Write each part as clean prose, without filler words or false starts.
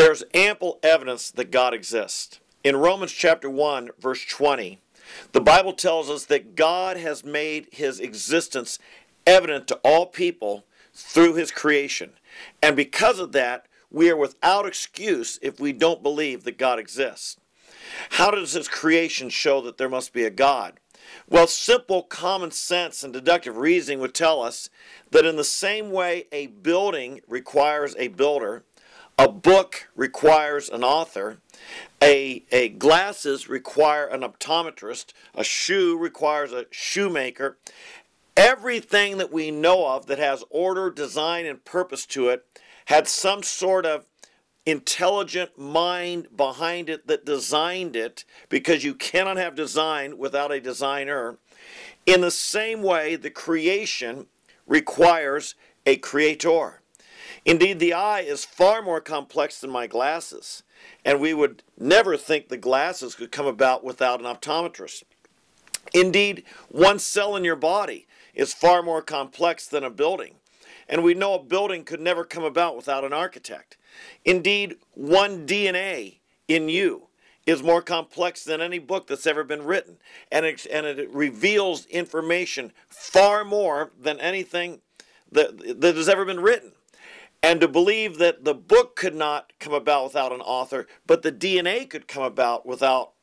There's ample evidence that God exists. In Romans chapter 1, verse 20, the Bible tells us that God has made his existence evident to all people through his creation. And because of that, we are without excuse if we don't believe that God exists. How does his creation show that there must be a God? Well, simple common sense and deductive reasoning would tell us that in the same way a building requires a builder, a book requires an author, glasses require an optometrist, a shoe requires a shoemaker. Everything that we know of that has order, design, and purpose to it had some sort of intelligent mind behind it that designed it, because you cannot have design without a designer. In the same way, the creation requires a creator. Indeed, the eye is far more complex than my glasses, and we would never think the glasses could come about without an optometrist. Indeed, one cell in your body is far more complex than a building, and we know a building could never come about without an architect. Indeed, one DNA in you is more complex than any book that's ever been written, and it reveals information far more than anything that has ever been written. And to believe that the book could not come about without an author, but the DNA could come about without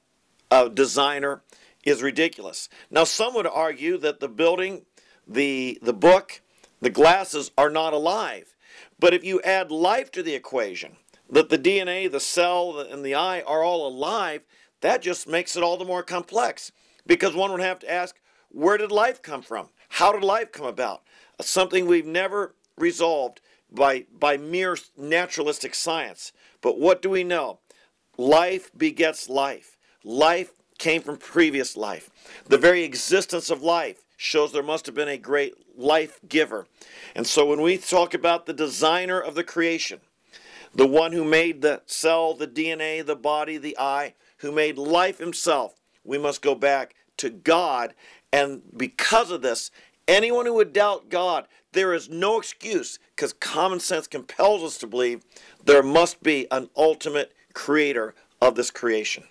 a designer, is ridiculous. Now, some would argue that the building, the book, the glasses are not alive. But if you add life to the equation, that the DNA, the cell, and the eye are all alive, that just makes it all the more complex. Because one would have to ask, where did life come from? How did life come about? Something we've never resolved by mere naturalistic science. But what do we know? Life begets life. Life came from previous life. The very existence of life shows there must have been a great life giver. And so when we talk about the designer of the creation, the one who made the cell, the DNA, the body, the eye, who made life himself, we must go back to God. And because of this, anyone who would doubt God, there is no excuse, because common sense compels us to believe there must be an ultimate creator of this creation.